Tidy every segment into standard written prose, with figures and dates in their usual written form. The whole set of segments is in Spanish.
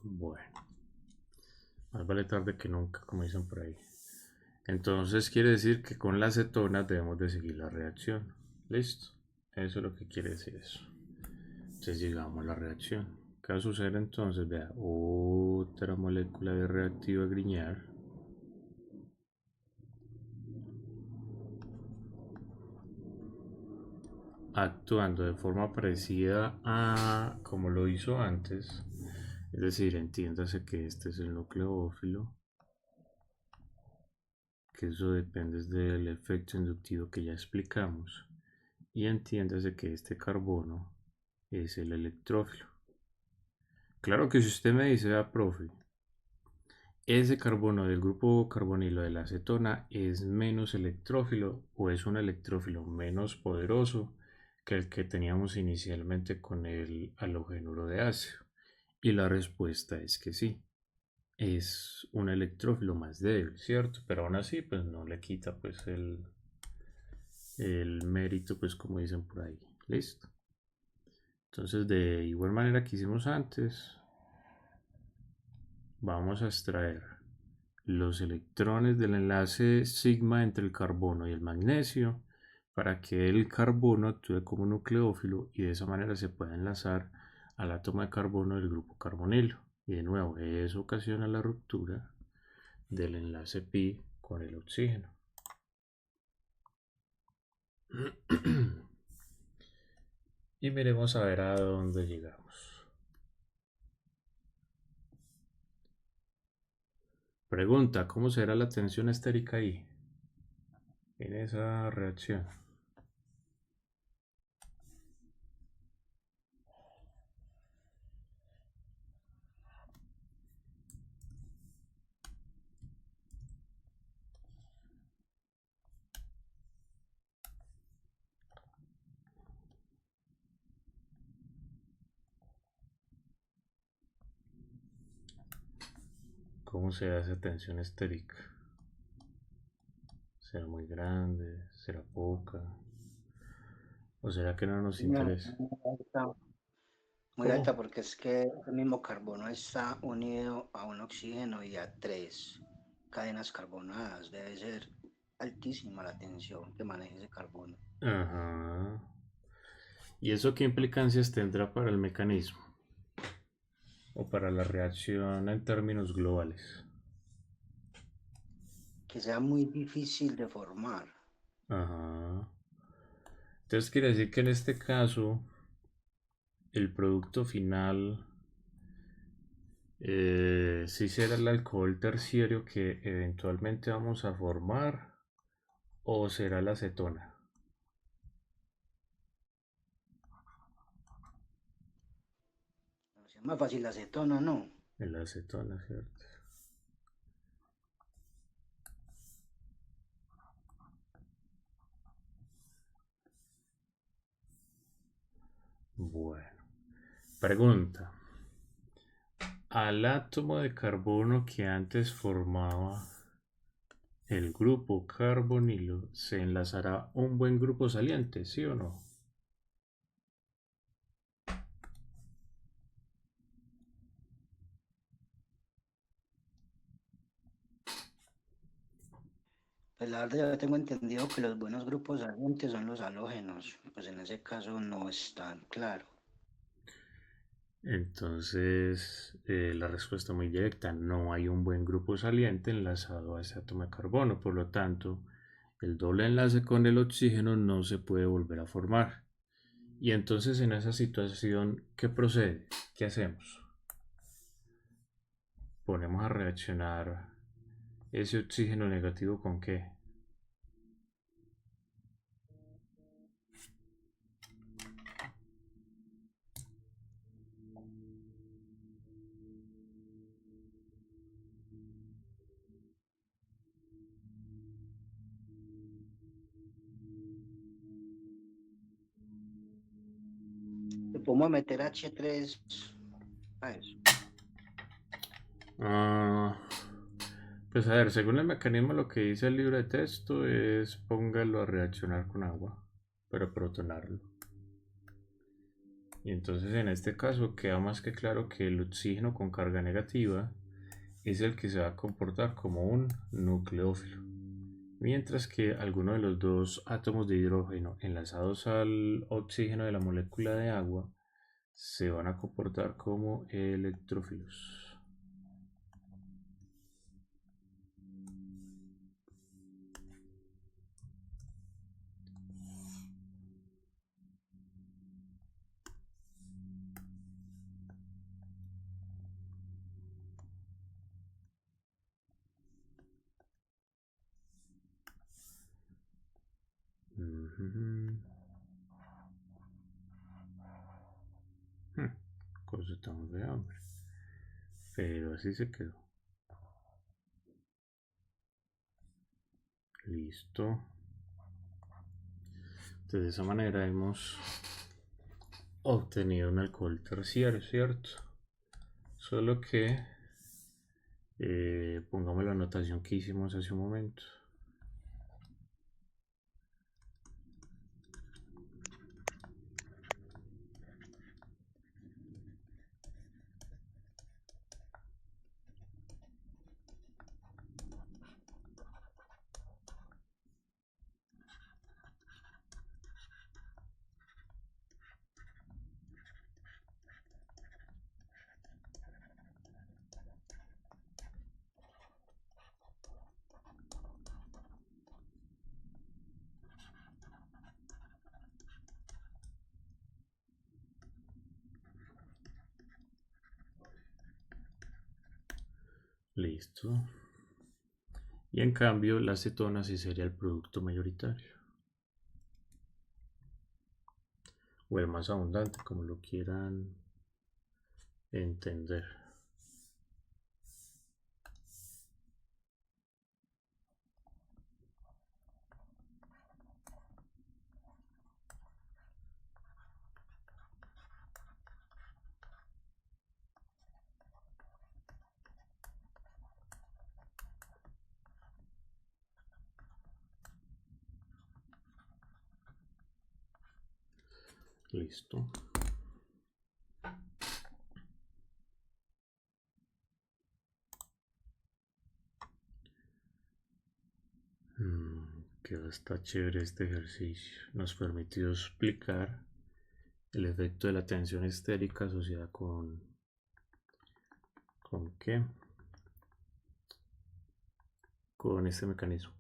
Bueno, más vale tarde que nunca, como dicen por ahí. Entonces quiere decir que con la acetona debemos de seguir la reacción. ¿Listo? Eso es lo que quiere decir eso. Entonces llegamos a la reacción. ¿Qué va a suceder entonces? Vea, otra molécula de reactivo a Grignard actuando de forma parecida a como lo hizo antes. Es decir, entiéndase que este es el nucleófilo, que eso depende del efecto inductivo que ya explicamos. Y entiéndase que este carbono es el electrófilo. Claro que si usted me dice, profe, ese carbono del grupo carbonilo de la acetona es menos electrófilo o es un electrófilo menos poderoso que el que teníamos inicialmente con el halogenuro de ácido. Y la respuesta es que sí, es un electrófilo más débil, ¿cierto? Pero aún así, pues no le quita pues el mérito, pues como dicen por ahí. ¿Listo? Entonces, de igual manera que hicimos antes, vamos a extraer los electrones del enlace sigma entre el carbono y el magnesio para que el carbono actúe como nucleófilo y de esa manera se pueda enlazar al átomo de carbono del grupo carbonilo. Y de nuevo, eso ocasiona la ruptura del enlace pi con el oxígeno. Y miremos a ver a dónde llegamos. Pregunta, ¿cómo será la tensión estérica ahí? En esa reacción. ¿Cómo será esa tensión estérica? ¿Será muy grande? ¿Será poca? ¿O será que no nos No, interesa? muy ¿Cómo? alta porque es que el mismo carbono está unido a un oxígeno y a tres cadenas carbonadas. Debe ser altísima la tensión que maneja ese carbono. Ajá. ¿Y eso qué implicancias tendrá para el mecanismo? ¿O para la reacción en términos globales? Que sea muy difícil de formar. Ajá. Entonces quiere decir que en este caso el producto final sí será el alcohol terciario que eventualmente vamos a formar o será la acetona. Es más fácil la acetona, ¿no? La acetona, ¿cierto? Bueno, pregunta. Al átomo de carbono que antes formaba el grupo carbonilo se enlazará un buen grupo saliente, ¿sí o no? Pues la verdad yo tengo entendido que los buenos grupos salientes son los halógenos. Pues en ese caso no es tan claro. Entonces, la respuesta muy directa, no hay un buen grupo saliente enlazado a ese átomo de carbono, por lo tanto, el doble enlace con el oxígeno no se puede volver a formar. Y entonces en esa situación, ¿qué procede? ¿Qué hacemos? Ponemos a reaccionar ese oxígeno negativo con qué? Le podemos meter H3 a eso. Ah, pues a ver, según el mecanismo lo que dice el libro de texto es póngalo a reaccionar con agua, pero protonarlo. Y entonces en este caso queda más que claro que el oxígeno con carga negativa es el que se va a comportar como un nucleófilo, mientras que alguno de los dos átomos de hidrógeno enlazados al oxígeno de la molécula de agua se van a comportar como electrófilos. Ujujú. Cosa tan de hambre. Pero así se quedó. Listo. Entonces, de esa manera hemos obtenido un alcohol terciario, ¿cierto? Solo que pongamos la notación que hicimos hace un momento. Listo. Y en cambio, la acetona sí sería el producto mayoritario. O el más abundante, como lo quieran entender. Listo. Que está chévere este ejercicio. Nos permitió explicar el efecto de la tensión estérica asociada ¿con qué? Con este mecanismo.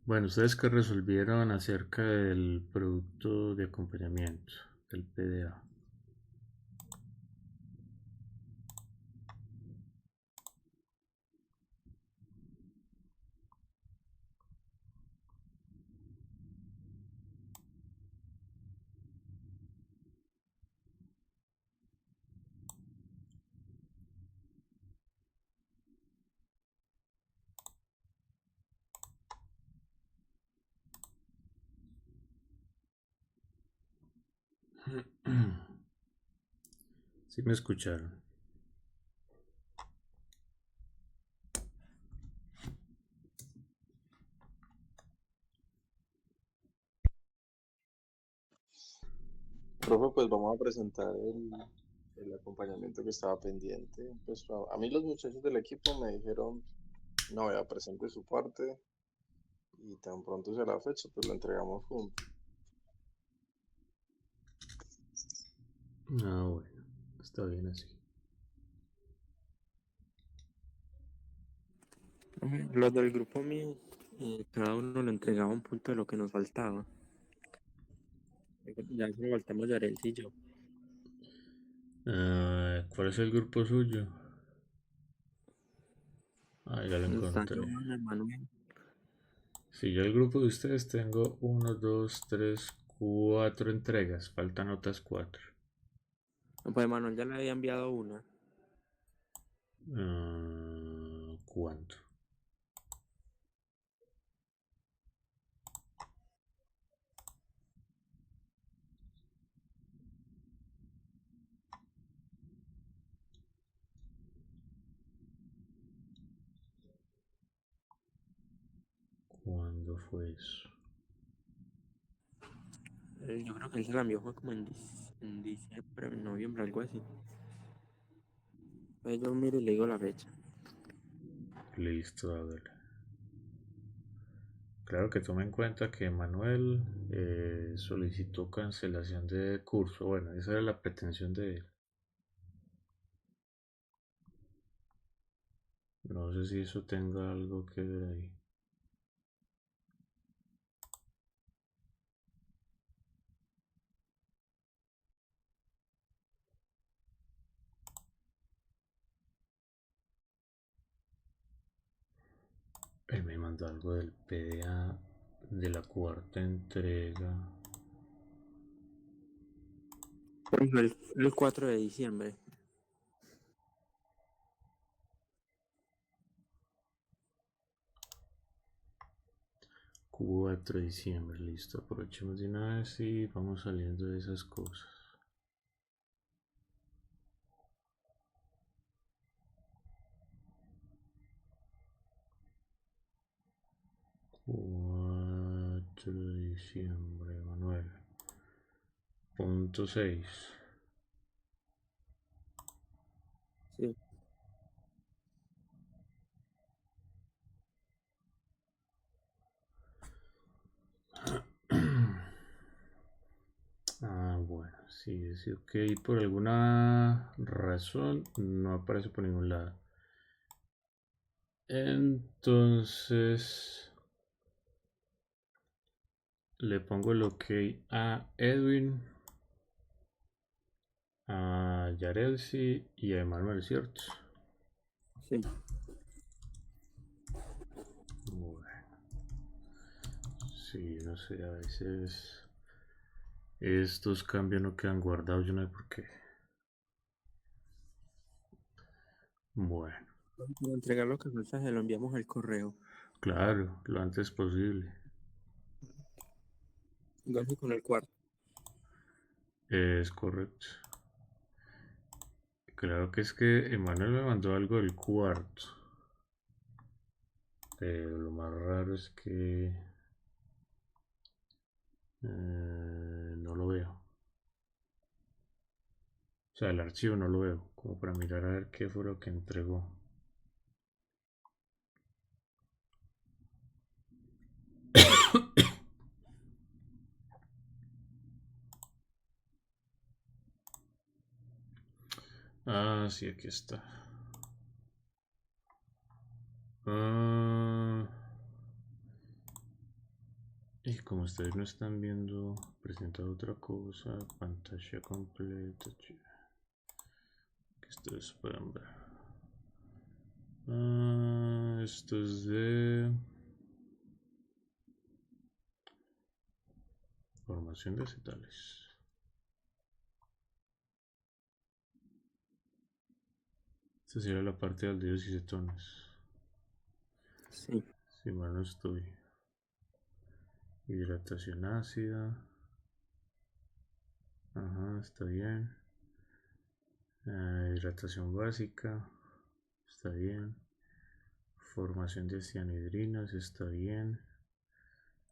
Bueno, ustedes que resolvieron acerca del producto de acompañamiento, del PDA. ¿Sí me escucharon? Profe, pues vamos a presentar el acompañamiento que estaba pendiente. Pues a mí los muchachos del equipo me dijeron, no, ya presente su parte y tan pronto sea la fecha, pues lo entregamos juntos. Ah, bueno, está bien así. Los del grupo mío, cada uno le entregaba un punto de lo que nos faltaba. Ya solo faltamos Yarel y yo. ¿Cuál es el grupo suyo? Ah, ya lo Está encontré. Johan, Emanuel. Si yo el grupo de ustedes tengo 1, 2, 3, 4 entregas. Faltan otras 4. Pues Emanuel ya le había enviado una. ¿Cuánto? ¿Cuándo fue eso? Yo creo que él se la envió fue como en diciembre, en noviembre, algo así. Pues yo miro y le digo la fecha. Listo, a ver. Claro que tome en cuenta que Manuel solicitó cancelación de curso. Bueno, esa era la pretensión de él. No sé si eso tenga algo que ver ahí. Él me mandó algo del PDA de la cuarta entrega. Pues fue el 4 de diciembre. 4 de diciembre, listo. Aprovechemos de una vez y vamos saliendo de esas cosas. Cuatro de diciembre, Manuel. Punto 6. Sí. Bueno, sí, es ok. Por alguna razón no aparece por ningún lado. Entonces le pongo el ok a Edwin, a Yarelsi y a Emanuel, ¿cierto? Sí. Bueno, sí, no sé, a veces estos cambios no quedan guardados, yo no sé por qué. Bueno, Para entregar lo que falta se lo enviamos al correo. claro, lo antes posible. Igual que con el cuarto. Es correcto. Claro que es que Emanuel me mandó algo del cuarto. Pero lo más raro es que no lo veo. O sea, el archivo no lo veo. Como para mirar a ver qué fue lo que entregó. Ah, sí, aquí está. Ah, y como ustedes no están viendo, presenta otra cosa. Pantalla completa. Que ustedes puedan ver. Esto es de formación de acetales. Esta sería la parte de aldehidos y cetones. Sí. Si mal no estoy. Hidratación ácida. Ajá, está bien. Hidratación básica. Está bien. Formación de cianhidrinas. Está bien.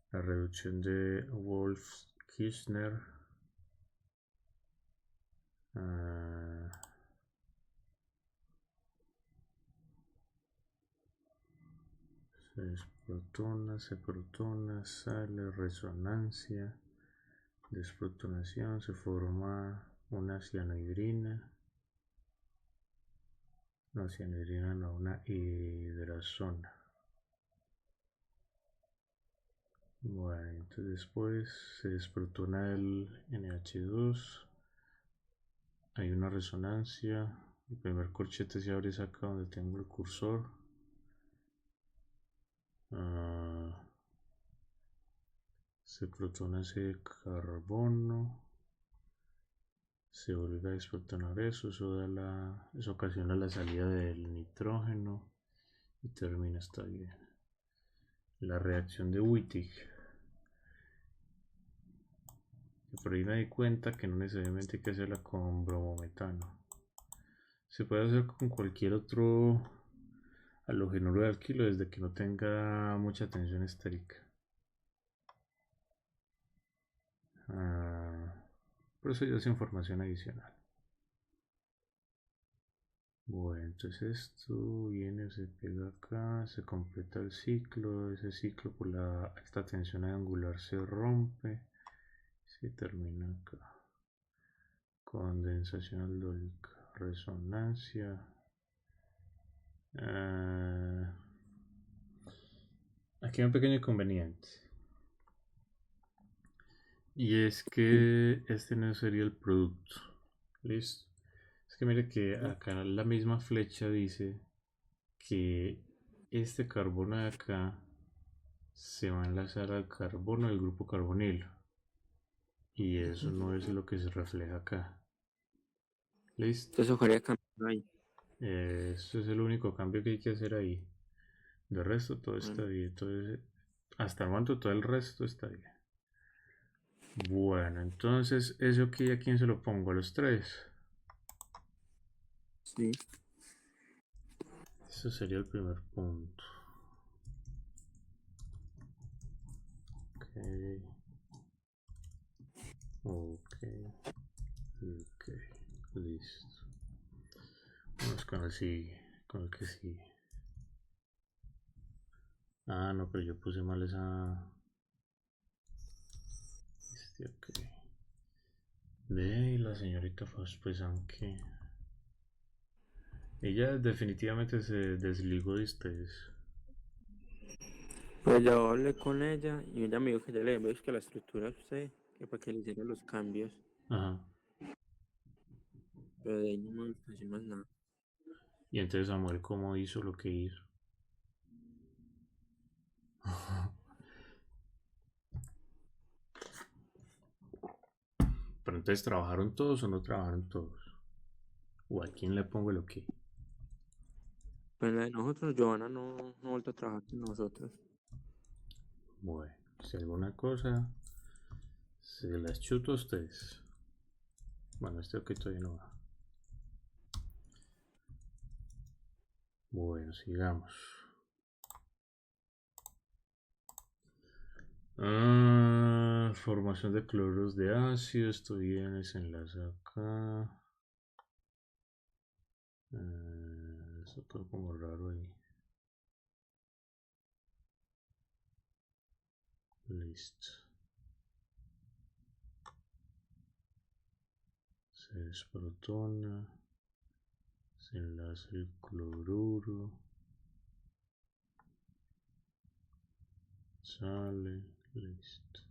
La reducción de Wolff-Kishner. Ah, 6 protonas, se protona, sale, resonancia, desprotonación, se forma una cianhidrina. No, cianhidrina no, una hidrazona. Bueno, entonces después se desprotona el NH2, hay una resonancia. El primer corchete se abre acá donde tengo el cursor. Se protona ese carbono. Se vuelve a desprotonar eso ocasiona la salida del nitrógeno y termina hasta bien. La reacción de Wittig. Por ahí me di cuenta que no necesariamente hay que hacerla con bromometano. Se puede hacer con cualquier otro halogenuro de alquilo desde que no tenga mucha tensión estérica. Por eso ya es información adicional. Bueno, entonces esto viene, se pega acá, se completa el ciclo, ese ciclo por la alta tensión angular se rompe, se termina acá. Condensación aldólica, resonancia. Aquí hay un pequeño inconveniente. Y es que este no sería el producto. ¿Listo? Es que mire que acá la misma flecha dice que este carbono de acá se va a enlazar al carbono del grupo carbonilo. Y eso no es lo que se refleja acá. ¿Listo? Entonces ojalá cambiar ahí. Eso es el único cambio que hay que hacer ahí. De resto todo está bien. Entonces, hasta el momento todo el resto está bien. Bueno, entonces eso aquí a quién se lo pongo, a los tres. Sí. Eso sería el primer punto. Ok, listo. Vamos con el que sigue. Ah, no, pero yo puse mal esa. Ok. Ve, y la señorita Faust, pues aunque. Ella definitivamente se desligó de ustedes. Pues ya hablé con ella y ella me dijo que ya le había que la estructura a usted, que para que le hiciera los cambios. Ajá. Pero de ahí no me pasó más nada. Y entonces Samuel, ¿cómo hizo lo que hizo? Pero entonces, ¿trabajaron todos o no trabajaron todos? ¿O a quién le pongo lo que? Pues la de nosotros, Johanna no ha vuelto a trabajar con nosotros. Bueno, si alguna cosa se las chuto a ustedes. Bueno, este ok todavía no va. Bueno, sigamos. Formación de cloruros de ácido. Esto viene, se enlaza acá. Eso todo como raro ahí. Listo. Se desprotona. Se enlaza el cloruro. Sale. Listo.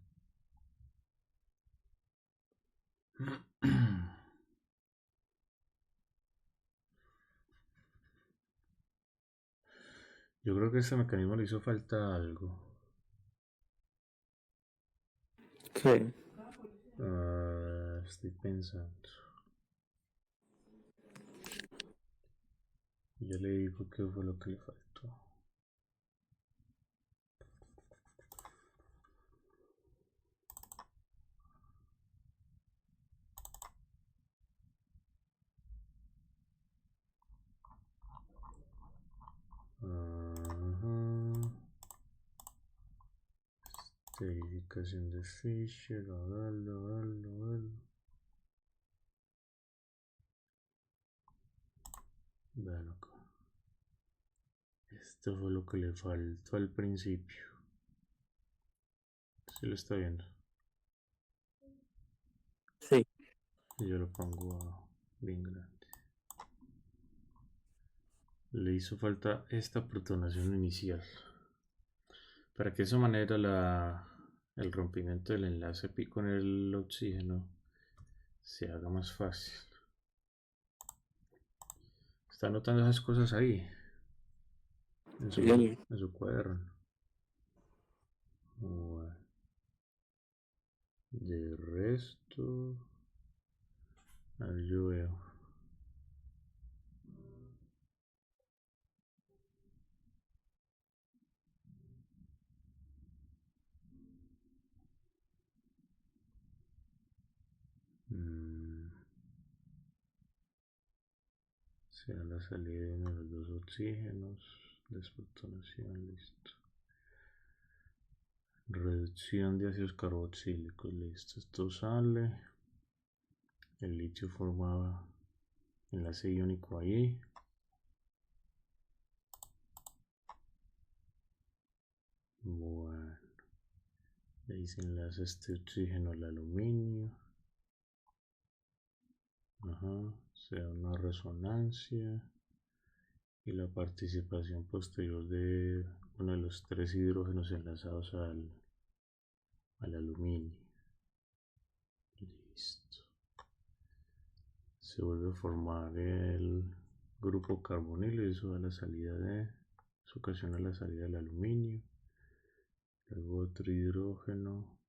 Yo creo que a este mecanismo le hizo falta algo. ¿Qué? Estoy pensando. Ya le digo qué fue lo que le faltó. Esterificación de Fischer, hágalo. Vean acá. Esto fue lo que le faltó al principio. ¿Sí lo está viendo? Sí. Y yo lo pongo bien grande. Le hizo falta esta protonación inicial. Para que de esa manera el rompimiento del enlace pi con el oxígeno se haga más fácil. Está anotando esas cosas ahí, en Sí, señor. su cuaderno. Bueno, de resto, a ver, yo veo. Sea la salida de uno de los dos oxígenos, desprotonación, listo. Reducción de ácidos carboxílicos, listo. Esto sale. El litio formaba enlace iónico ahí. Bueno, ahí se enlaza este oxígeno al aluminio. Ajá, se da una resonancia y la participación posterior de uno de los tres hidrógenos enlazados al aluminio. Listo. Se vuelve a formar el grupo carbonilo y eso ocasiona la salida del aluminio. Luego otro hidrógeno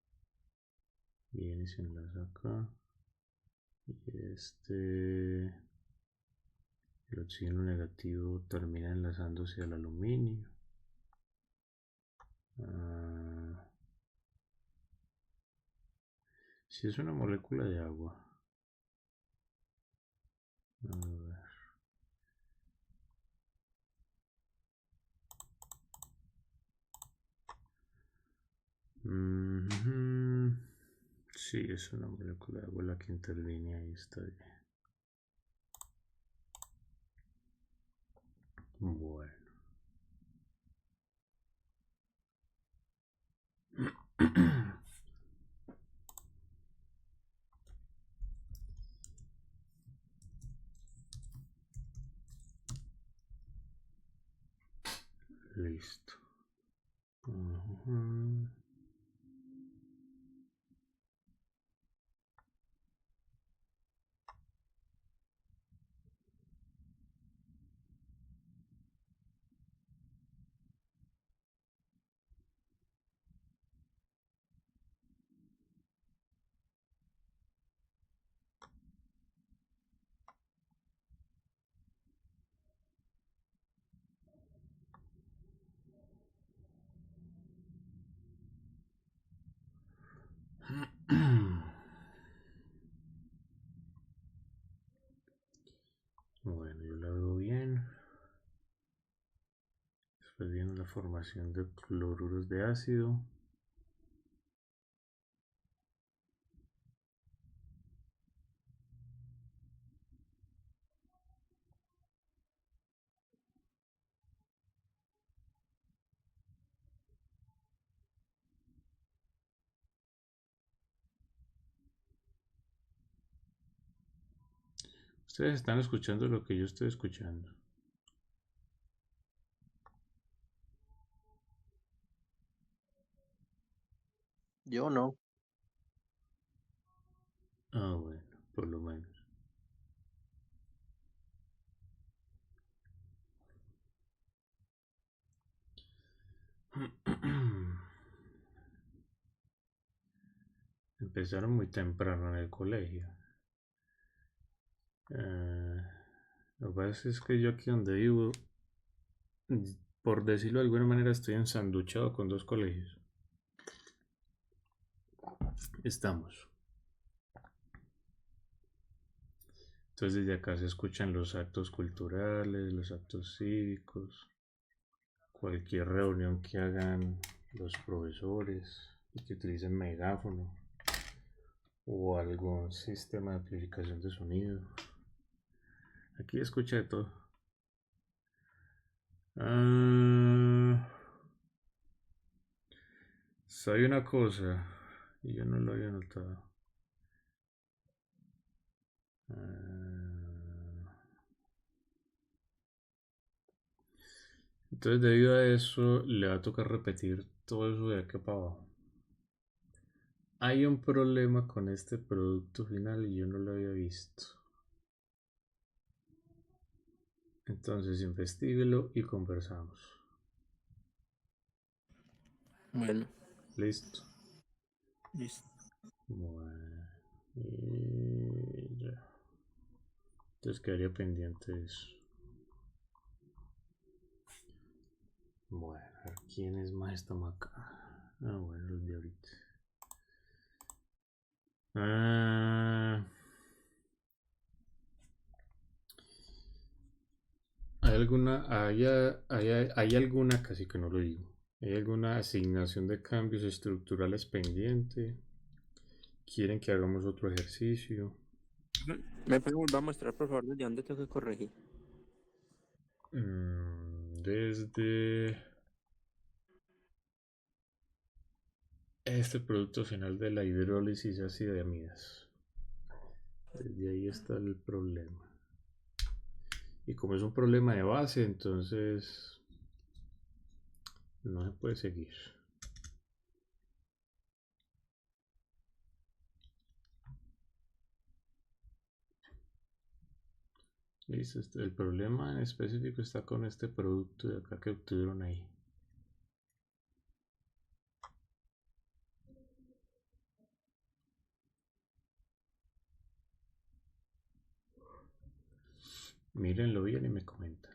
viene y se enlaza acá. Y el oxígeno negativo termina enlazándose al aluminio. Si es una molécula de agua. A ver. Sí, es una molécula de agua la que interviene ahí, está bien. Bueno. Listo. Bueno, yo la veo bien. Después viene la formación de cloruros de ácido. Ustedes están escuchando lo que yo estoy escuchando. Yo no. Ah, bueno, por lo menos. Empezaron muy temprano en el colegio. Lo que pasa es que yo aquí donde vivo, por decirlo de alguna manera, estoy ensanduchado con dos colegios. Estamos. Entonces desde acá se escuchan los actos culturales, los actos cívicos, cualquier reunión que hagan los profesores y que utilicen megáfono o algún sistema de amplificación de sonido. Aquí escucha de todo. Sabe una cosa, y yo no lo había notado. Entonces debido a eso le va a tocar repetir todo eso de aquí para abajo. Hay un problema con este producto final y yo no lo había visto. Entonces investíguelo y conversamos. Bueno, Listo. listo. Bueno, y ya. Entonces quedaría pendiente eso. Bueno, a ver quiénes más estamos acá. Ah, bueno, los de ahorita. ¿Hay alguna, casi que no lo digo, hay alguna asignación de cambios estructurales pendiente? ¿Quieren que hagamos otro ejercicio? ¿Me puede volver a mostrar, por favor, desde dónde tengo que corregir? Desde este producto final de la hidrólisis ácida de amidas. Desde ahí está el problema. Y como es un problema de base, entonces no se puede seguir. Listo, el problema en específico está con este producto de acá que obtuvieron ahí. Mírenlo bien y me comentan.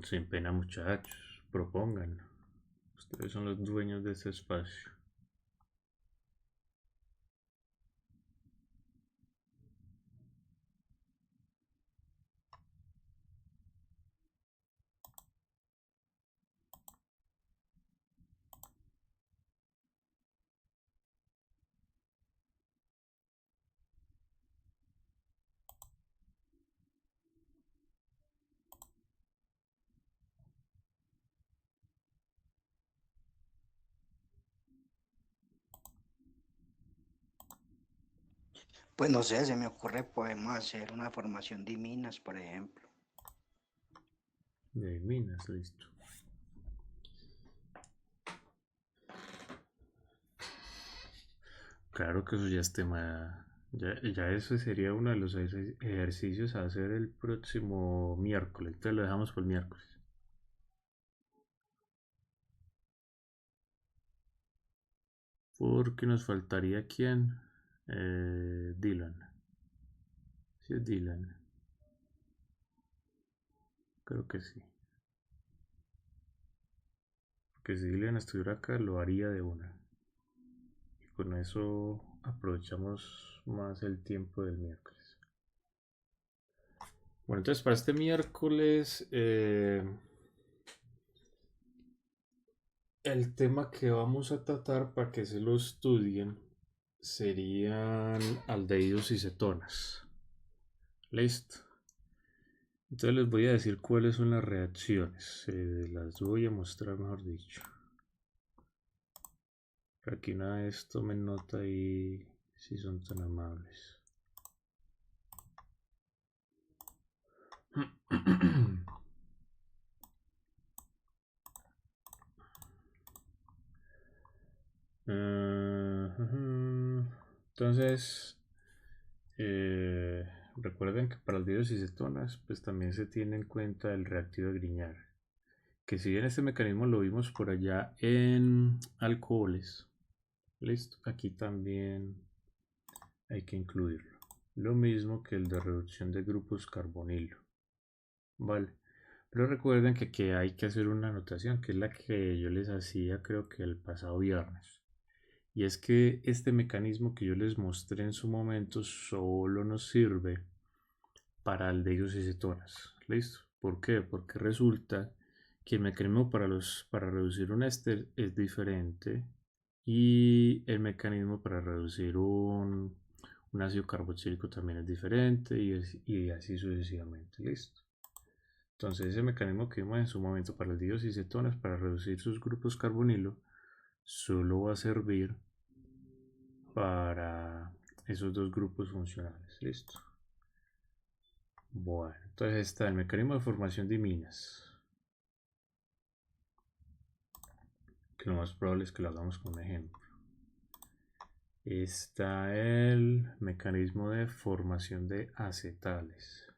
Sin pena, muchachos, propongan. Ustedes son los dueños de este espacio. Pues no sé, se me ocurre, podemos hacer una formación de minas, por ejemplo. De minas, listo. Claro que eso ya es tema. Ya eso sería uno de los ejercicios a hacer el próximo miércoles. Entonces lo dejamos por el miércoles. Porque nos faltaría quién. Dylan. Sí, es Dylan. Creo que sí. Porque si Dylan estuviera acá, lo haría de una. Y con eso aprovechamos más el tiempo del miércoles. Bueno, entonces para este miércoles, el tema que vamos a tratar para que se lo estudien serían aldehídos y cetonas. Listo. Entonces les voy a decir cuáles son las reacciones. Las voy a mostrar, mejor dicho. Para que una vez tomen nota y si son tan amables. Entonces, recuerden que para aldehídos y cetonas, pues también se tiene en cuenta el reactivo de Grignard. Que si bien este mecanismo lo vimos por allá en alcoholes, listo, aquí también hay que incluirlo. Lo mismo que el de reducción de grupos carbonilo. Vale. Pero recuerden que aquí hay que hacer una anotación, que es la que yo les hacía creo que el pasado viernes. Y es que este mecanismo que yo les mostré en su momento solo nos sirve para aldehídos y cetonas. ¿Listo? ¿Por qué? Porque resulta que el mecanismo para reducir un éster es diferente y el mecanismo para reducir un ácido carboxílico también es diferente y así sucesivamente. ¿Listo? Entonces ese mecanismo que vimos en su momento para aldehídos y cetonas para reducir sus grupos carbonilo solo va a servir para esos dos grupos funcionales. ¿Listo? Bueno, entonces está el mecanismo de formación de minas, que lo más probable es que lo hagamos con un ejemplo. Está el mecanismo de formación de acetales.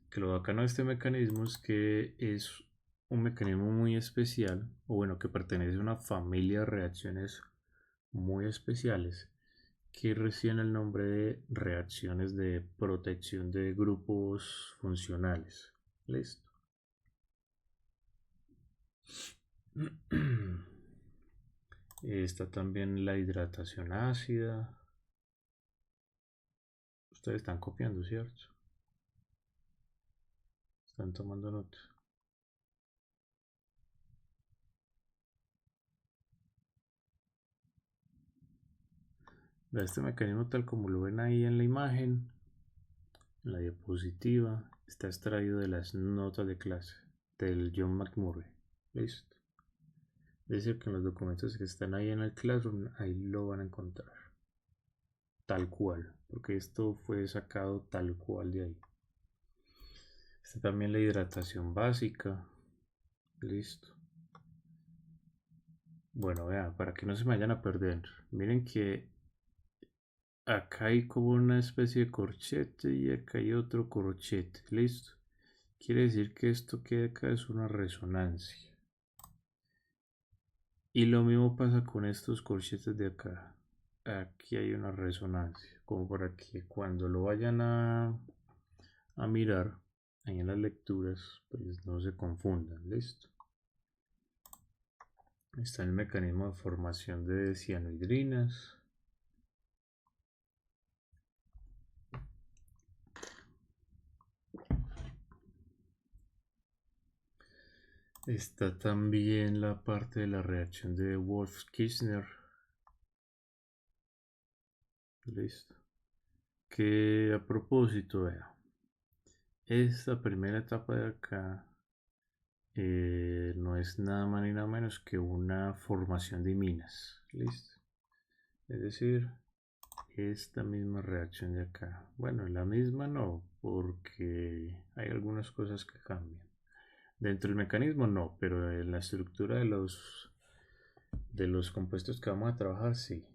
Que lo bacano de este mecanismo es que es un mecanismo muy especial, o bueno, que pertenece a una familia de reacciones muy especiales que reciben el nombre de reacciones de protección de grupos funcionales. Listo. Está también la hidratación ácida. Ustedes están copiando, ¿cierto? Están tomando nota. Este mecanismo tal como lo ven ahí en la imagen, en la diapositiva, está extraído de las notas de clase del John McMurray. Listo. Es decir, que en los documentos que están ahí en el Classroom, ahí lo van a encontrar. Tal cual, porque esto fue sacado tal cual de ahí. Está también la hidratación básica. Listo. Bueno, vean, para que no se me vayan a perder. Miren que acá hay como una especie de corchete y acá hay otro corchete. Listo. Quiere decir que esto que acá es una resonancia. Y lo mismo pasa con estos corchetes de acá. Aquí hay una resonancia. Como para que cuando lo vayan a mirar ahí en las lecturas, pues no se confundan. Listo. Está el mecanismo de formación de cianohidrinas. Está también la parte de la reacción de Wolff-Kishner. Listo. Que a propósito, vea, esta primera etapa de acá no es nada más ni nada menos que una formación de minas. Listo. Es decir, esta misma reacción de acá. Bueno, la misma no, porque hay algunas cosas que cambian. Dentro del mecanismo no, pero en la estructura de los compuestos que vamos a trabajar sí.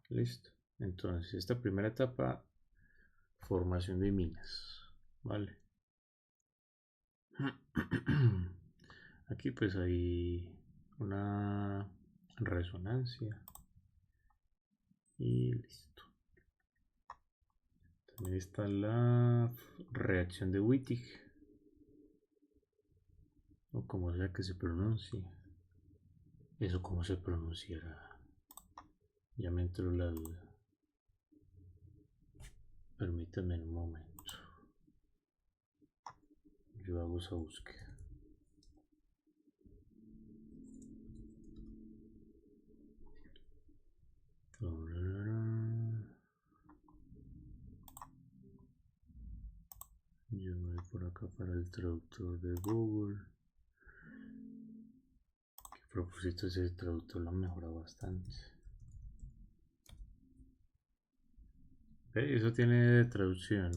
Listo. Entonces, esta primera etapa, formación de minas. Vale. Aquí pues hay una resonancia y listo. También está la reacción de Wittig, o como sea que se pronuncie. Eso como se pronunciará. Ya me entró la duda. Permítanme un momento. Yo hago esa búsqueda. Yo me voy por acá para el traductor de Google. Que a propósito ese traductor lo ha mejorado bastante. Eso tiene traducción.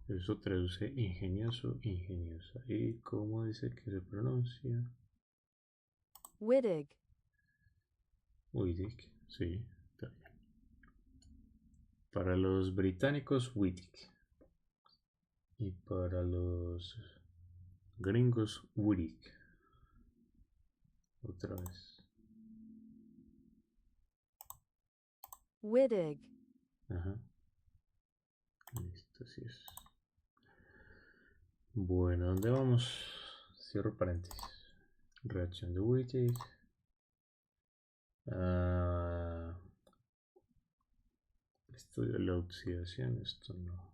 Eso traduce ingenioso, ingeniosa. ¿Y cómo dice que se pronuncia? Wittig. Wittig, sí, está bien. Para los británicos, Wittig. Y para los gringos, Wittig. Otra vez. Wittig. Ajá. Listo, así es. Bueno, ¿dónde vamos? Cierro paréntesis. Reacción de Wittig. Estudio de la oxidación, esto no.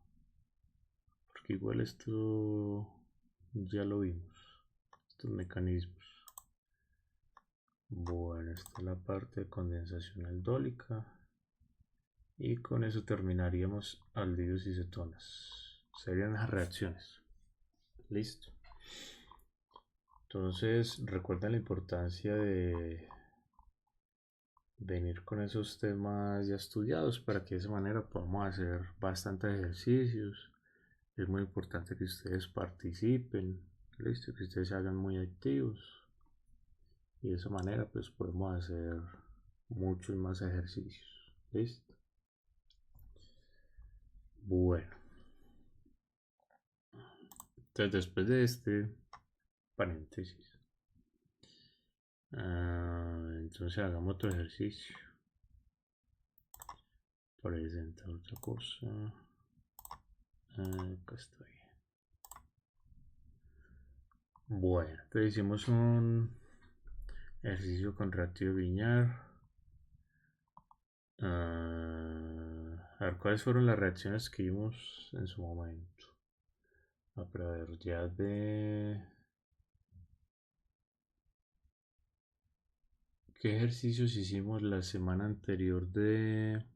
Porque igual esto ya lo vimos. Estos mecanismos. Bueno, esta es la parte de condensación aldólica. Y con eso terminaríamos aldehídos y cetonas. Serían las reacciones. Listo. Entonces, recuerda la importancia de venir con esos temas ya estudiados para que de esa manera podamos hacer bastantes ejercicios. Es muy importante que ustedes participen, listo, que ustedes se hagan muy activos y de esa manera pues podemos hacer muchos más ejercicios. Listo. Bueno, entonces después de este paréntesis, entonces hagamos otro ejercicio. Presentar otra cosa. Acá estoy. Bueno, entonces hicimos un ejercicio con reactivo Grignard. A ver, ¿cuáles fueron las reacciones que vimos en su momento? A ver, ya de... ¿Qué ejercicios hicimos la semana anterior de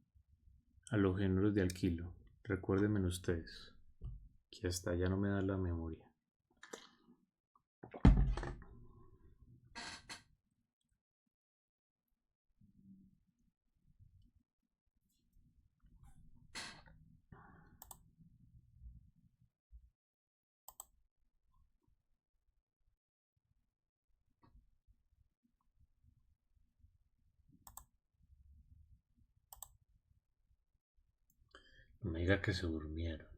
halogénuros de alquilo? Recuérdenme ustedes, que hasta ya no me da la memoria. No me diga que se durmieron.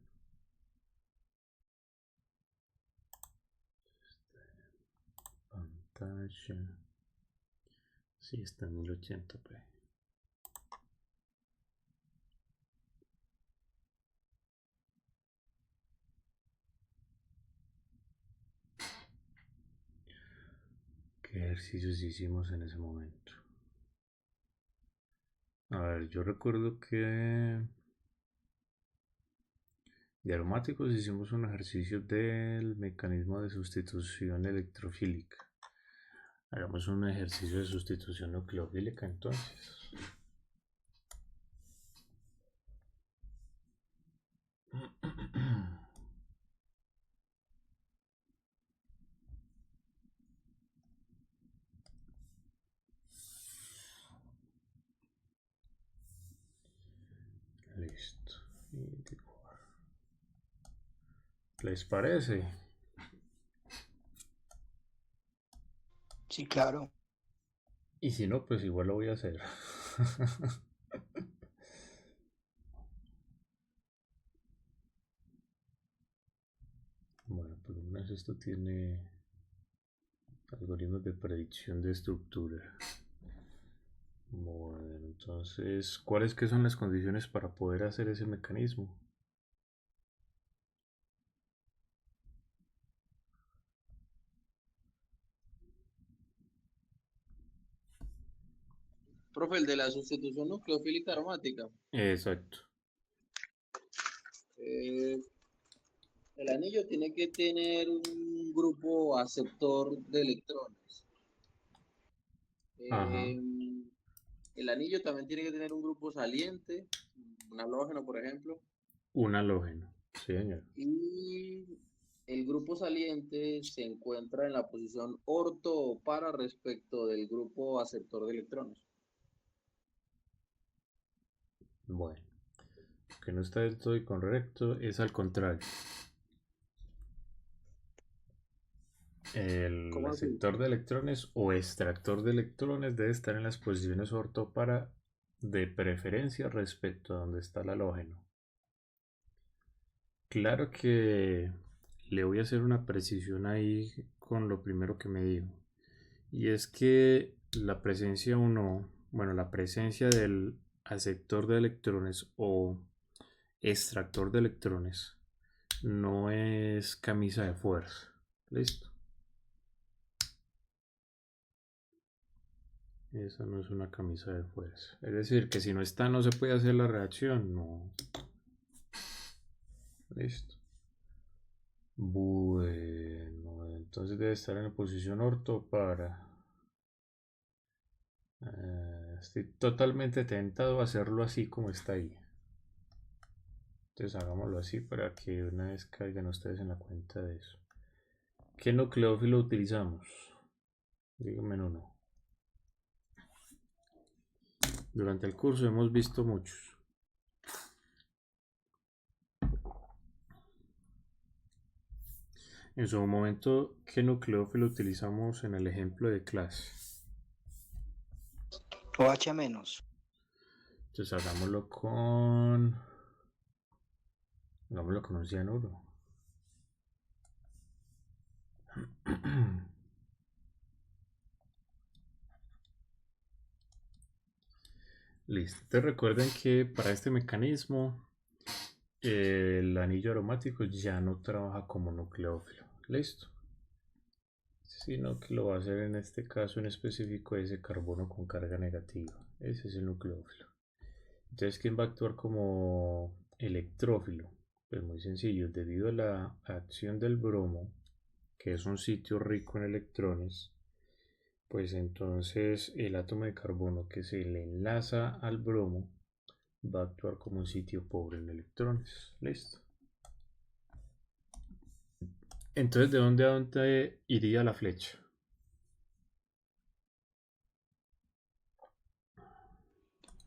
Pantalla. Sí, está en 1080p. ¿Qué ejercicios hicimos en ese momento? A ver, yo recuerdo que de aromáticos hicimos un ejercicio del mecanismo de sustitución electrofílica. Hagamos un ejercicio de sustitución nucleofílica entonces. Listo. ¿Les parece? Sí, claro. Y si no, pues igual lo voy a hacer. Bueno, por lo menos esto tiene algoritmos de predicción de estructura. Bueno, entonces, ¿cuáles que son las condiciones para poder hacer ese mecanismo? Profe, el de la sustitución nucleofílica aromática. Exacto. El anillo tiene que tener un grupo aceptor de electrones. Ajá. El anillo también tiene que tener un grupo saliente, un halógeno, por ejemplo. Un halógeno. Sí, señor. Y el grupo saliente se encuentra en la posición orto o para respecto del grupo aceptor de electrones. Bueno, que no está del todo correcto es al contrario. El ¿Cómo así? aceptor de electrones o extractor de electrones debe estar en las posiciones orto para de preferencia respecto a donde está el halógeno. Claro que le voy a hacer una precisión ahí con lo primero que me dijo. Y es que la presencia o no, bueno, la presencia del aceptor de electrones o extractor de electrones no es camisa de fuerza. ¿Listo? Esa no es una camisa de fuerza. Es decir, que si no está, no se puede hacer la reacción. No. Listo. Bueno, entonces debe estar en la posición orto para... estoy totalmente tentado a hacerlo así como está ahí. Entonces hagámoslo así para que una vez caigan ustedes en la cuenta de eso. ¿Qué nucleófilo utilizamos? Díganme uno. Durante el curso hemos visto muchos. En su momento, ¿qué nucleófilo utilizamos en el ejemplo de clase? OH menos. Entonces hagámoslo con un cianuro. Listo. Te recuerden que para este mecanismo el anillo aromático ya no trabaja como nucleófilo. Listo. Sino que lo va a hacer en este caso en específico ese carbono con carga negativa. Ese es el nucleófilo. Entonces, ¿quién va a actuar como electrófilo? Pues muy sencillo, debido a la acción del bromo, que es un sitio rico en electrones, pues entonces el átomo de carbono que se le enlaza al bromo va a actuar como un sitio pobre en electrones. Listo. Entonces, ¿de dónde a dónde iría la flecha?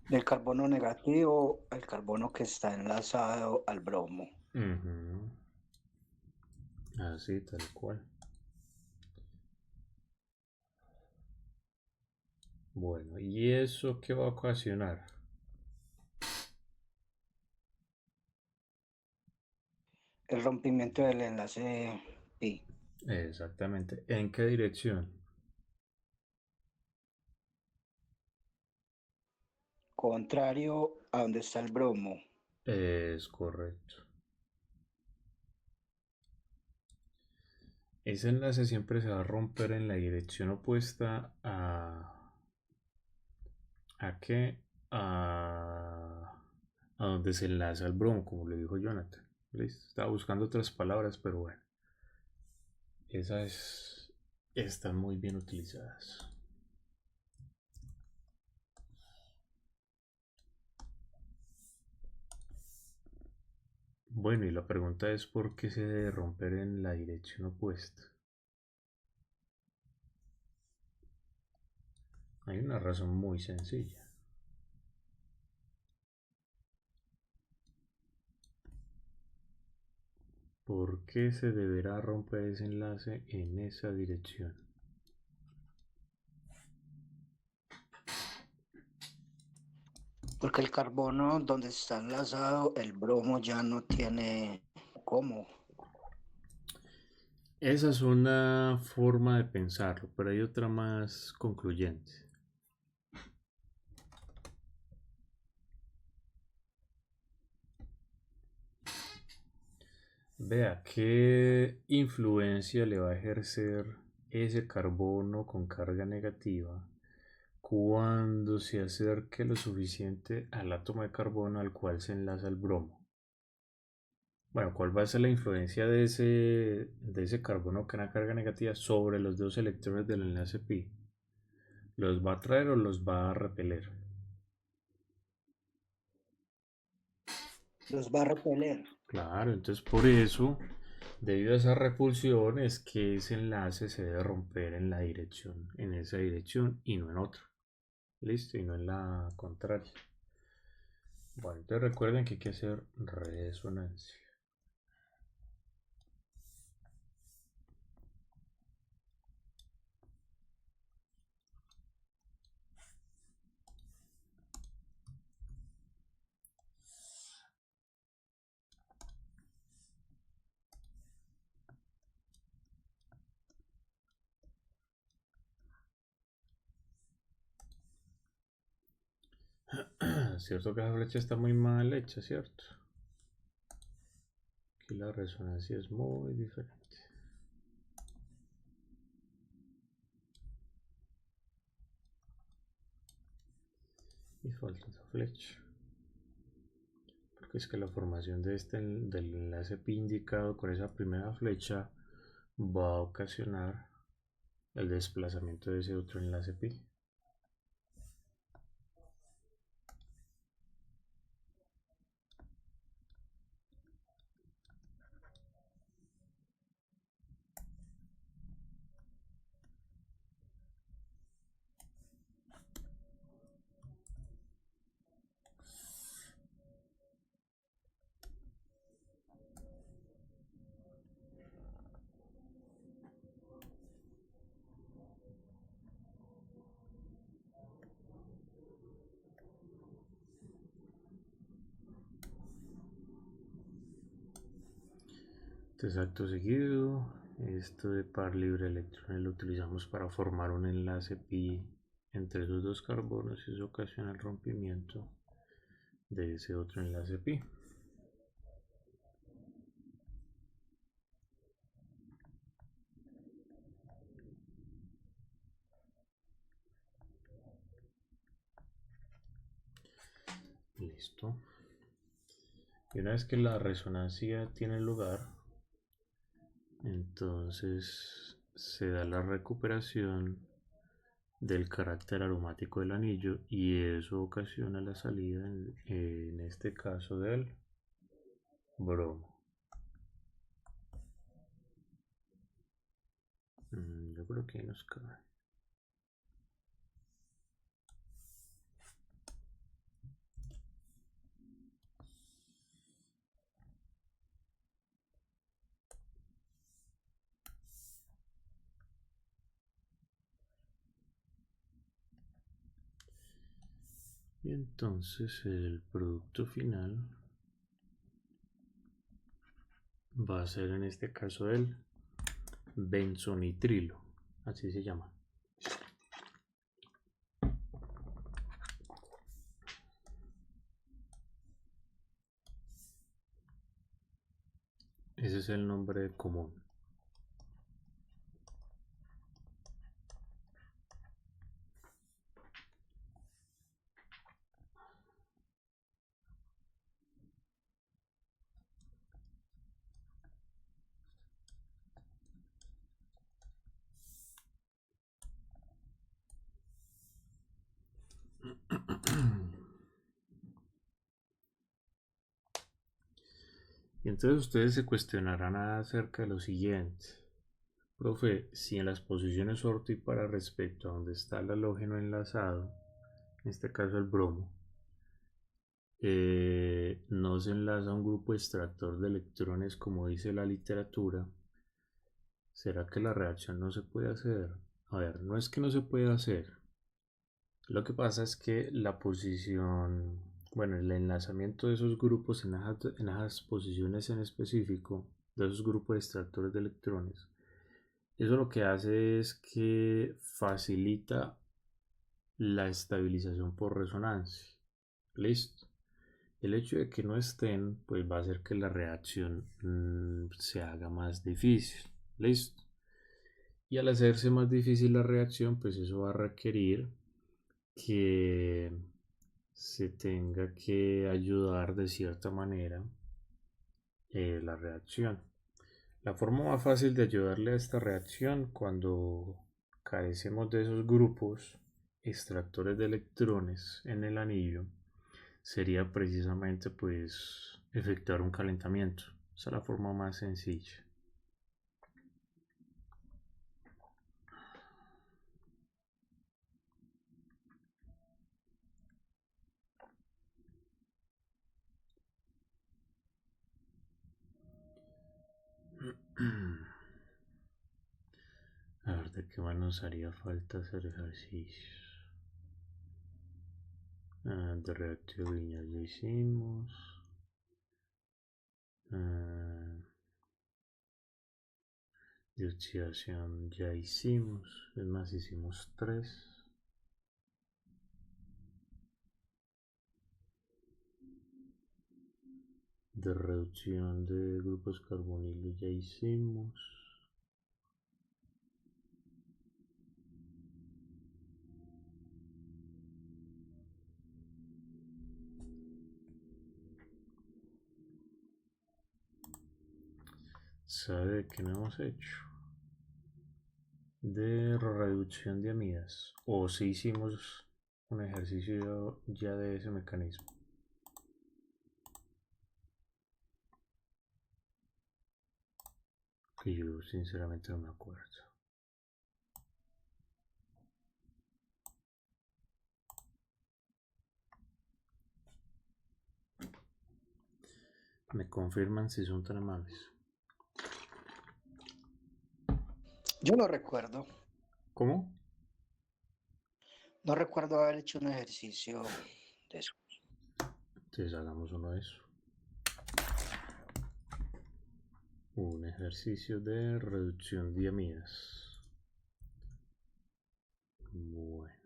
Del carbono negativo al carbono que está enlazado al bromo. Así, tal cual. Bueno, ¿y eso qué va a ocasionar? El rompimiento del enlace pi. Exactamente. ¿En qué dirección? Contrario a donde está el bromo. Es correcto. Ese enlace siempre se va a romper en la dirección opuesta ¿a qué? A donde se enlaza el bromo, como le dijo Jonathan. ¿Listo? Estaba buscando otras palabras, pero bueno. Están muy bien utilizadas. Bueno, y la pregunta es ¿por qué se debe romper en la dirección opuesta? Hay una razón muy sencilla. ¿Por qué se deberá romper ese enlace en esa dirección? Porque el carbono donde está enlazado, el bromo ya no tiene cómo. Esa es una forma de pensarlo, pero hay otra más concluyente. Vea, ¿qué influencia le va a ejercer ese carbono con carga negativa cuando se acerque lo suficiente al átomo de carbono al cual se enlaza el bromo? Bueno, ¿cuál va a ser la influencia de ese carbono con una carga negativa sobre los dos electrones del enlace pi? ¿Los va a atraer o los va a repeler? Los va a repeler. Claro, entonces por eso, debido a esa repulsión, es que ese enlace se debe romper en la dirección, en esa dirección y no en otra. Listo, y no en la contraria. Bueno, entonces recuerden que hay que hacer resonancia. Cierto que la flecha está muy mal hecha, ¿cierto? Aquí la resonancia es muy diferente. Y falta esa flecha. Porque es que la formación de del enlace pi indicado con esa primera flecha va a ocasionar el desplazamiento de ese otro enlace pi. Entonces, acto seguido, esto de par libre de electrones lo utilizamos para formar un enlace pi entre esos dos carbonos y eso ocasiona el rompimiento de ese otro enlace pi. Listo. Y una vez que la resonancia tiene lugar, entonces se da la recuperación del carácter aromático del anillo y eso ocasiona la salida en este caso del bromo. Yo creo que nos cabe. Y entonces el producto final va a ser en este caso el benzonitrilo, así se llama. Ese es el nombre común. Y entonces ustedes se cuestionarán acerca de lo siguiente. Profe, si en las posiciones orto y para respecto a donde está el halógeno enlazado, en este caso el bromo, no se enlaza un grupo extractor de electrones como dice la literatura, ¿será que la reacción no se puede hacer? A ver, no es que no se pueda hacer. Lo que pasa es que la posición, bueno, el enlazamiento de esos grupos en esas posiciones en específico, de esos grupos extractores de electrones, eso lo que hace es que facilita la estabilización por resonancia. Listo. El hecho de que no estén, pues va a hacer que la reacción se haga más difícil. Listo. Y al hacerse más difícil la reacción, pues eso va a requerir que se tenga que ayudar de cierta manera la reacción. La forma más fácil de ayudarle a esta reacción cuando carecemos de esos grupos extractores de electrones en el anillo sería precisamente pues efectuar un calentamiento. Esa es la forma más sencilla. A ver, ¿de qué más nos haría falta hacer ejercicios? De reactivo lineal ya hicimos. De oxidación ya hicimos. Es más, hicimos 3. De reducción de grupos carbonilos ya hicimos. ¿Sabe qué no hemos hecho? De reducción de amidas. O si hicimos un ejercicio ya de ese mecanismo. Que yo sinceramente no me acuerdo. Me confirman si son tan amables. Yo no recuerdo. ¿Cómo? No recuerdo haber hecho un ejercicio de eso. Entonces hagamos uno de eso. Un ejercicio de reducción de amidas. Bueno.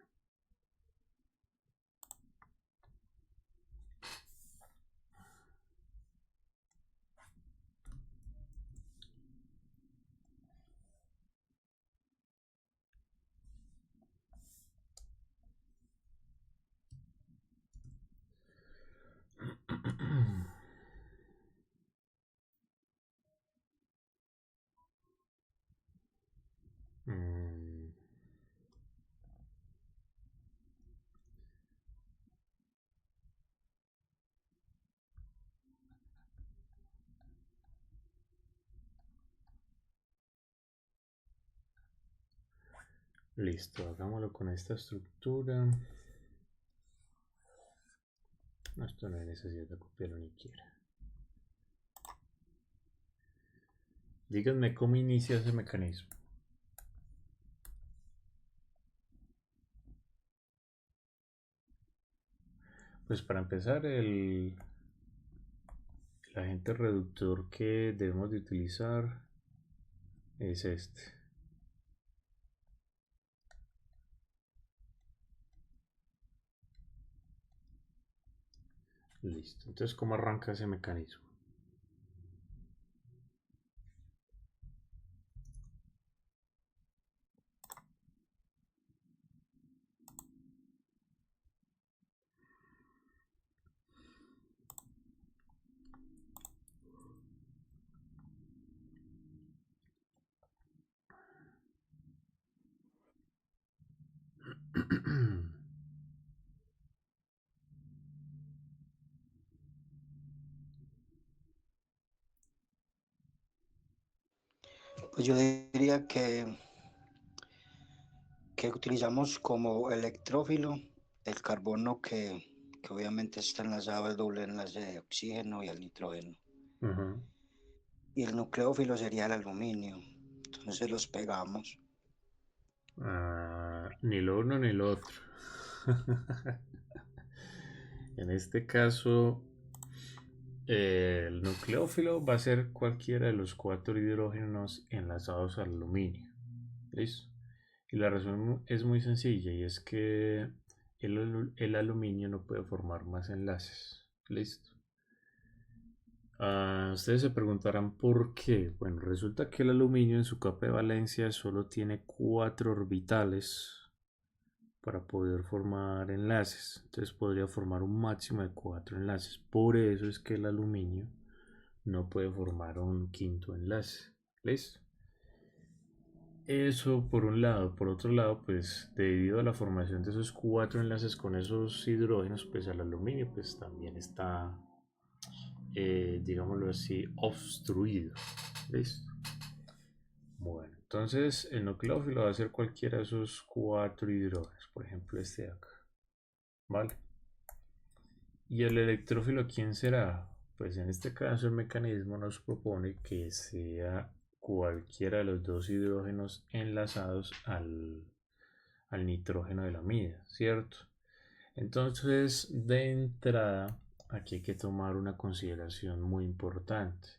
Listo, hagámoslo con esta estructura. No, esto no hay necesidad de copiarlo ni quiera. Díganme cómo inicia ese mecanismo. Pues para empezar, el agente reductor que debemos de utilizar es este. Listo. Entonces, ¿cómo arranca ese mecanismo? Pues yo diría que utilizamos como electrófilo el carbono que obviamente está enlazado al doble enlace de oxígeno y al nitrógeno. Y el nucleófilo sería el aluminio. Entonces los pegamos. Ni lo uno ni lo otro. En este caso, el nucleófilo va a ser cualquiera de los 4 hidrógenos enlazados al aluminio. ¿Listo? Y la razón es muy sencilla y es que el aluminio no puede formar más enlaces. ¿Listo? Ustedes se preguntarán por qué. Bueno, resulta que el aluminio en su capa de valencia solo tiene 4 orbitales para poder formar enlaces. Entonces podría formar un máximo de 4 enlaces. Por eso es que el aluminio no puede formar un quinto enlace. ¿Listo? Eso por un lado. Por otro lado, pues debido a la formación de esos 4 enlaces con esos hidrógenos, pues el aluminio pues también está, digámoslo así, obstruido. ¿Listo? Bueno, entonces el nucleófilo va a ser cualquiera de esos 4 hidrógenos. Por ejemplo, este de acá. ¿Vale? ¿Y el electrófilo quién será? Pues en este caso el mecanismo nos propone que sea cualquiera de los 2 hidrógenos enlazados al nitrógeno de la amida, ¿cierto? Entonces, de entrada, aquí hay que tomar una consideración muy importante.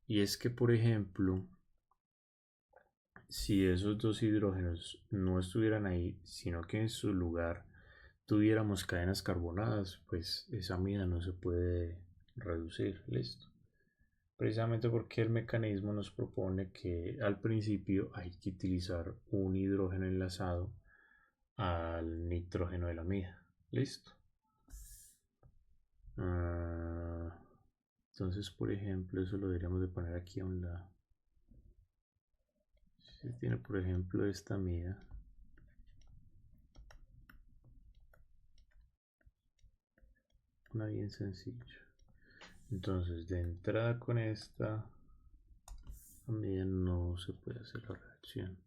Y es que, por ejemplo, si esos 2 hidrógenos no estuvieran ahí, sino que en su lugar tuviéramos cadenas carbonadas, pues esa amida no se puede reducir, listo. Precisamente porque el mecanismo nos propone que al principio hay que utilizar un hidrógeno enlazado al nitrógeno de la amida, listo. Entonces, por ejemplo, eso lo deberíamos de poner aquí a un lado. Si tiene, por ejemplo, esta amida, una bien sencilla. Entonces, de entrada con esta amida no se puede hacer la reacción.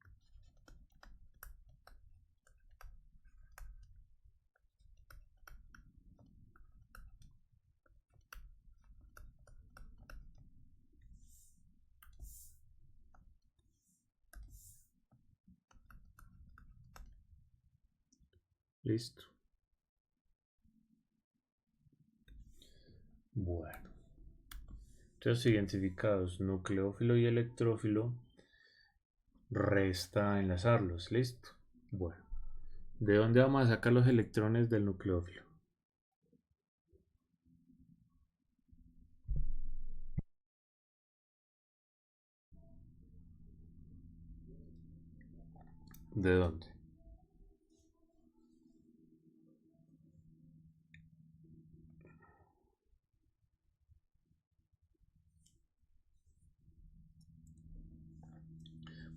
Listo. Bueno. Entonces, identificados nucleófilo y electrófilo, resta enlazarlos. Listo. Bueno. ¿De dónde vamos a sacar los electrones del nucleófilo? ¿De dónde?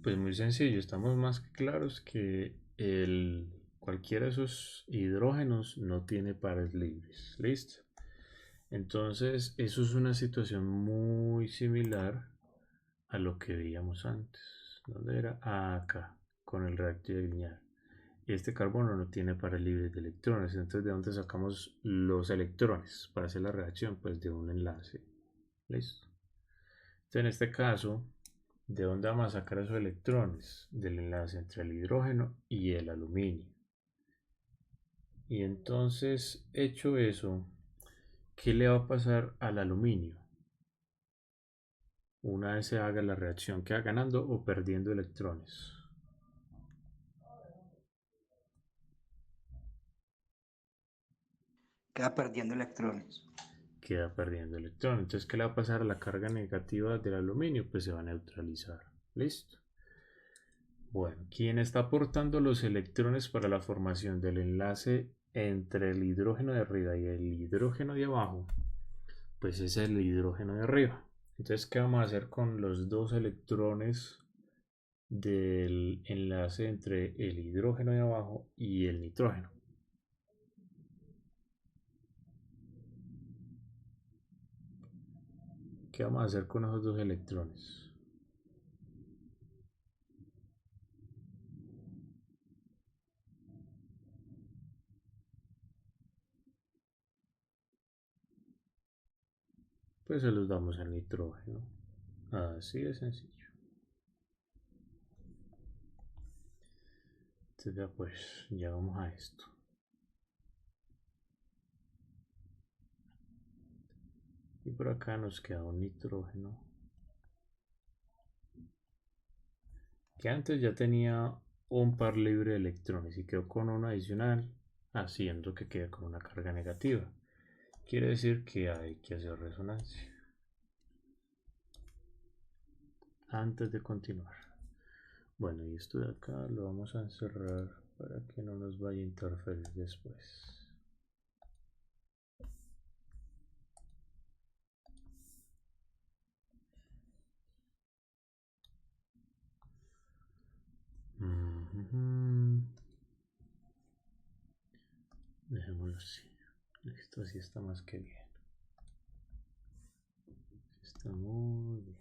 Pues muy sencillo, estamos más que claros que cualquiera de esos hidrógenos no tiene pares libres. ¿Listo? Entonces, eso es una situación muy similar a lo que veíamos antes. ¿Dónde era? Acá, con el reactivo de Grignard. Este carbono no tiene pares libres de electrones. Entonces, ¿de dónde sacamos los electrones para hacer la reacción? Pues de un enlace. ¿Listo? Entonces, en este caso, ¿de dónde vamos a sacar esos electrones? Del enlace entre el hidrógeno y el aluminio. Y entonces, hecho eso, ¿qué le va a pasar al aluminio? Una vez se haga la reacción, ¿queda ganando o perdiendo electrones? Queda perdiendo electrones. Queda perdiendo electrones. Entonces, ¿qué le va a pasar a la carga negativa del aluminio? Pues se va a neutralizar. ¿Listo? Bueno, ¿quién está aportando los electrones para la formación del enlace entre el hidrógeno de arriba y el hidrógeno de abajo? Pues es el hidrógeno de arriba. Entonces, ¿qué vamos a hacer con los dos electrones del enlace entre el hidrógeno de abajo y el nitrógeno? ¿Qué vamos a hacer con esos dos electrones? Pues se los damos al nitrógeno. Así de sencillo. Entonces ya pues, ya vamos a esto. Y por acá nos queda un nitrógeno que antes ya tenía un par libre de electrones y quedó con uno adicional, haciendo que quede con una carga negativa. Quiere decir que hay que hacer resonancia antes de continuar. Bueno, y esto de acá lo vamos a encerrar para que no nos vaya a interferir después. Dejémoslo así. Listo, así está más que bien. Está muy bien.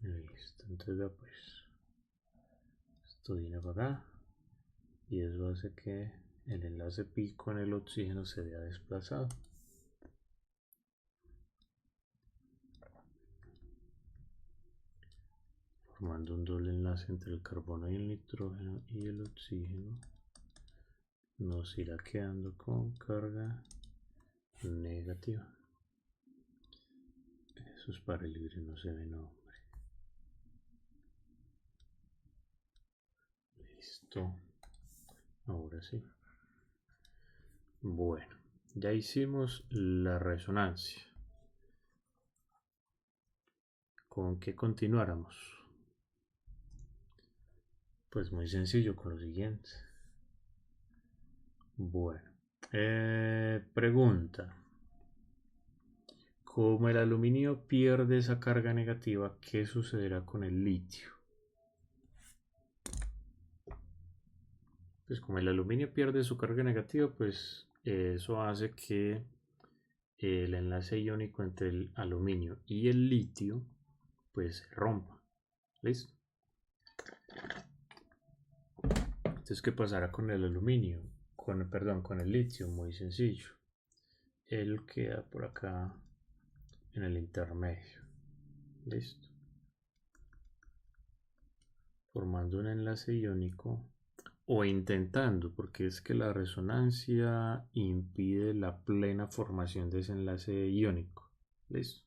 Listo, entonces ya pues esto viene para acá y eso hace que el enlace pi con el oxígeno se vea desplazado. Formando un doble enlace entre el carbono y el nitrógeno y el oxígeno, nos irá quedando con carga negativa. Esos pares libres no se ven, no. Listo. Ahora sí. Bueno, ya hicimos la resonancia. ¿Con qué continuáramos? Pues muy sencillo con lo siguiente. Bueno, pregunta. Como el aluminio pierde esa carga negativa, ¿qué sucederá con el litio? Pues como el aluminio pierde su carga negativa, pues eso hace que el enlace iónico entre el aluminio y el litio pues se rompa. ¿Listo? Entonces, ¿qué pasará con el aluminio? Con el litio, muy sencillo. Él queda por acá en el intermedio. ¿Listo? Formando un enlace iónico o intentando, porque es que la resonancia impide la plena formación de ese enlace iónico. ¿Listo?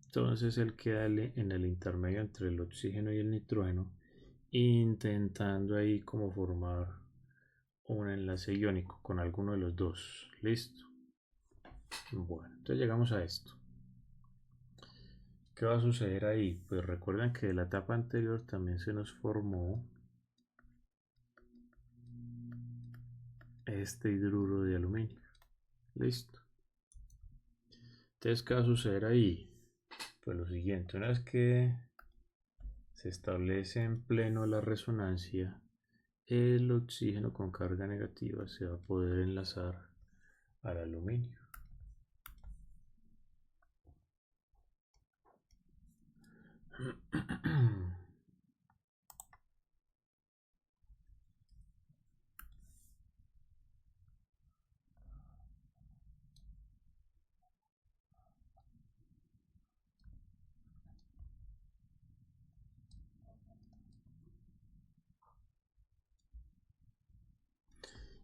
Entonces él queda en el intermedio entre el oxígeno y el nitrógeno, intentando ahí como formar un enlace iónico con alguno de los dos. ¿Listo? Bueno, entonces llegamos a esto. ¿Qué va a suceder ahí? Pues recuerden que de la etapa anterior también se nos formó este hidruro de aluminio. Listo. Entonces, ¿qué va a suceder ahí? Pues lo siguiente, una vez que se establece en pleno la resonancia, el oxígeno con carga negativa se va a poder enlazar al aluminio.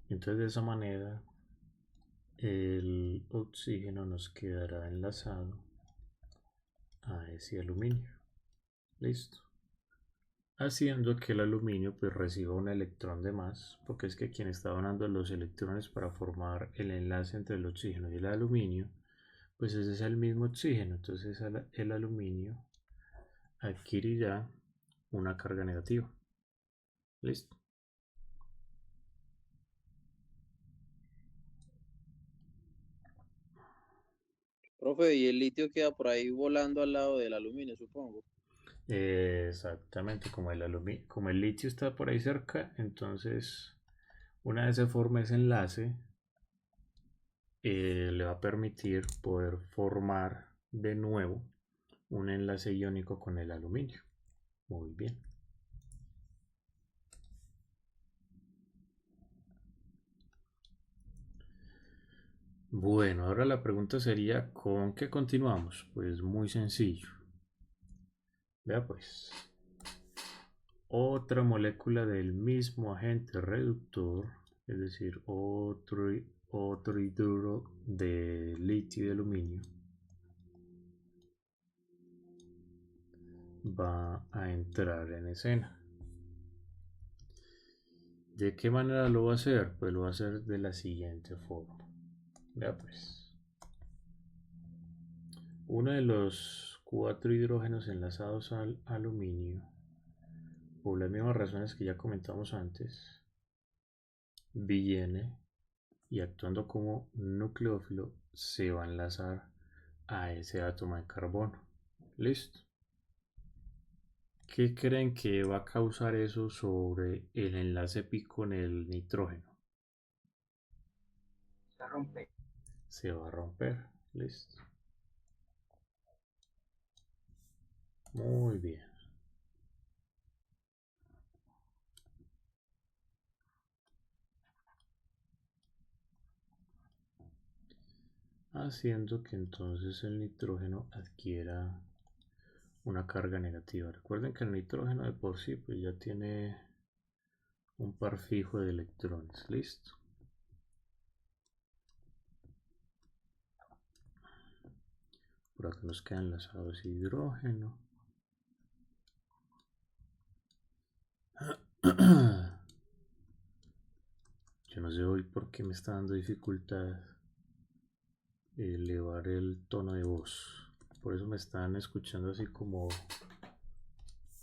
Entonces de esa manera el oxígeno nos quedará enlazado a ese aluminio. Listo. Haciendo que el aluminio pues reciba un electrón de más, porque es que quien está donando los electrones para formar el enlace entre el oxígeno y el aluminio, pues ese es el mismo oxígeno. Entonces el aluminio adquirirá una carga negativa. Listo. Profe, y el litio queda por ahí volando al lado del aluminio, supongo. Exactamente, como el litio está por ahí cerca, entonces una vez se forma ese enlace, le va a permitir poder formar de nuevo un enlace iónico con el aluminio. Muy bien. Bueno, ahora la pregunta sería, ¿con qué continuamos? Pues muy sencillo. Vea pues. Otra molécula del mismo agente reductor, es decir, otro hidruro de litio y de aluminio, va a entrar en escena. ¿De qué manera lo va a hacer? Pues lo va a hacer de la siguiente forma. Vea pues. Uno de los 4 hidrógenos enlazados al aluminio, por las mismas razones que ya comentamos antes, viene y actuando como nucleófilo se va a enlazar a ese átomo de carbono. ¿Listo? ¿Qué creen que va a causar eso sobre el enlace pi con el nitrógeno? Se rompe. Se va a romper. Listo. Muy bien. Haciendo que entonces el nitrógeno adquiera una carga negativa. Recuerden que el nitrógeno de por sí pues ya tiene un par fijo de electrones. Listo. Por acá nos quedan enlazados hidrógeno. Yo no sé hoy por qué me está dando dificultad elevar el tono de voz. Por eso me están escuchando así como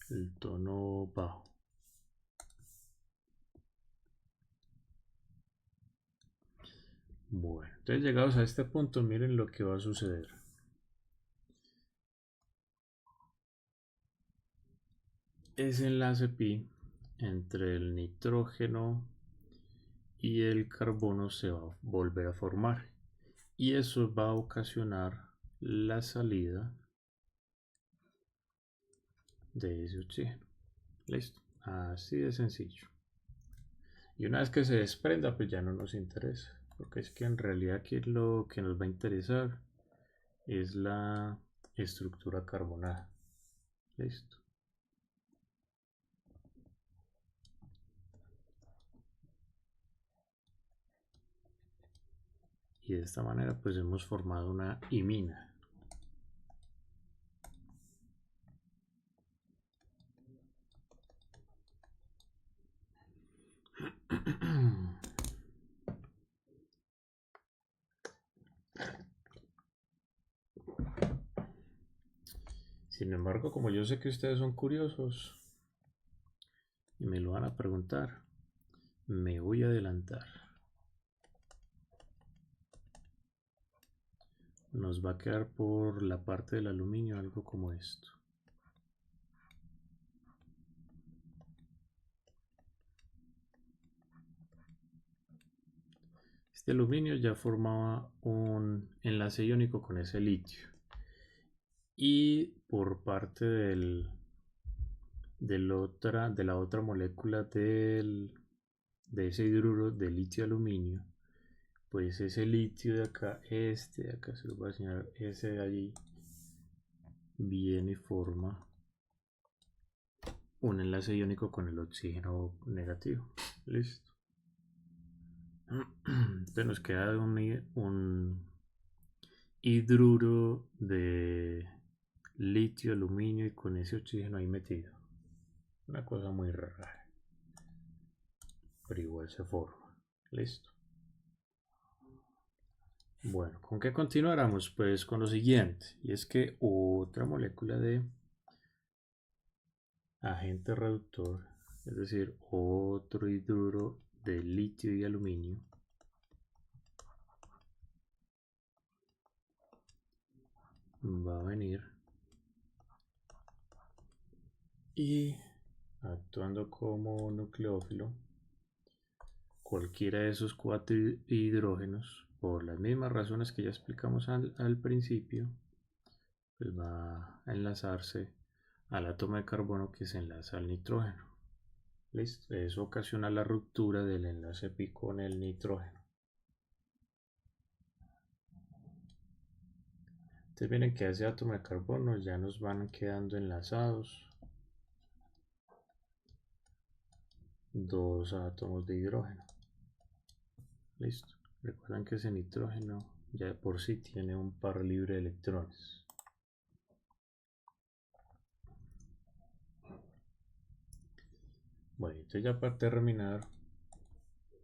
el tono bajo. Bueno, entonces llegados a este punto, miren lo que va a suceder. Ese enlace pi entre el nitrógeno y el carbono se va a volver a formar y eso va a ocasionar la salida de ese oxígeno. Listo, así de sencillo. Y una vez que se desprenda, pues ya no nos interesa, porque es que en realidad aquí lo que nos va a interesar es la estructura carbonada. Listo. Y de esta manera pues hemos formado una imina. Sin embargo, como yo sé que ustedes son curiosos y me lo van a preguntar, me voy a adelantar. Nos va a quedar por la parte del aluminio algo como esto. Este aluminio ya formaba un enlace iónico con ese litio. Y por parte de la otra molécula de ese hidruro de litio aluminio, pues ese litio de acá, este de acá se lo voy a enseñar, ese de allí, viene y forma un enlace iónico con el oxígeno negativo. Listo. Entonces nos queda un hidruro de litio, aluminio y con ese oxígeno ahí metido. Una cosa muy rara. Pero igual se forma. Listo. Bueno, ¿con qué continuáramos? Pues con lo siguiente. Y es que otra molécula de agente reductor, es decir, otro hidruro de litio y aluminio, va a venir y actuando como nucleófilo, cualquiera de esos cuatro hidrógenos, por las mismas razones que ya explicamos al principio, pues va a enlazarse al átomo de carbono que se enlaza al nitrógeno. Listo, eso ocasiona la ruptura del enlace pi con el nitrógeno. Entonces miren que a ese átomo de carbono ya nos van quedando enlazados dos átomos de hidrógeno. Listo. Recuerden que ese nitrógeno ya de por sí tiene un par libre de electrones. Bueno, entonces ya para terminar,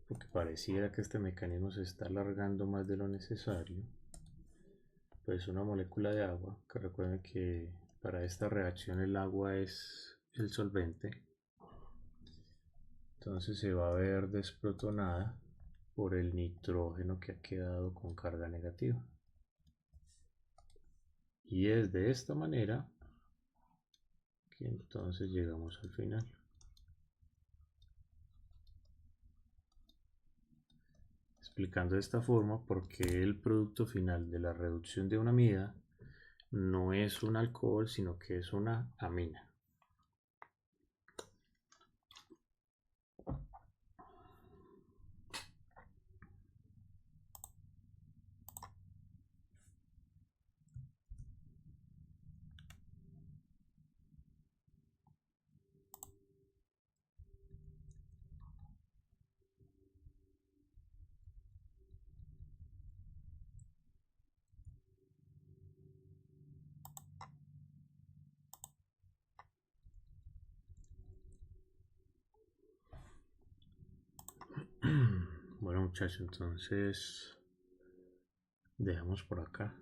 porque pareciera que este mecanismo se está alargando más de lo necesario, pues una molécula de agua, que recuerden que para esta reacción el agua es el solvente, entonces se va a ver desprotonada por el nitrógeno que ha quedado con carga negativa. Y es de esta manera que entonces llegamos al final. Explicando de esta forma por qué el producto final de la reducción de una amida no es un alcohol, sino que es una amina. Bueno muchachos, entonces dejamos por acá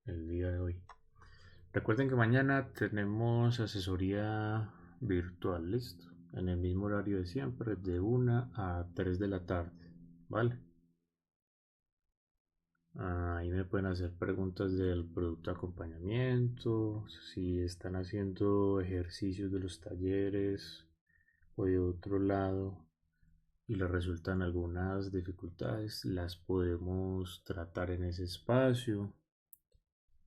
el día de hoy. Recuerden que mañana tenemos asesoría virtual, listo, en el mismo horario de siempre, de 1 a 3 de la tarde, ¿vale? Ahí me pueden hacer preguntas del producto de acompañamiento, si están haciendo ejercicios de los talleres o de otro lado y les resultan algunas dificultades, las podemos tratar en ese espacio.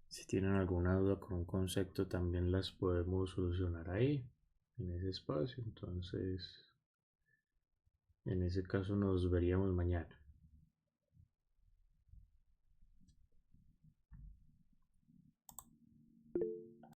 Si tienen alguna duda con un concepto, también las podemos solucionar ahí, en ese espacio. Entonces, en ese caso nos veríamos mañana.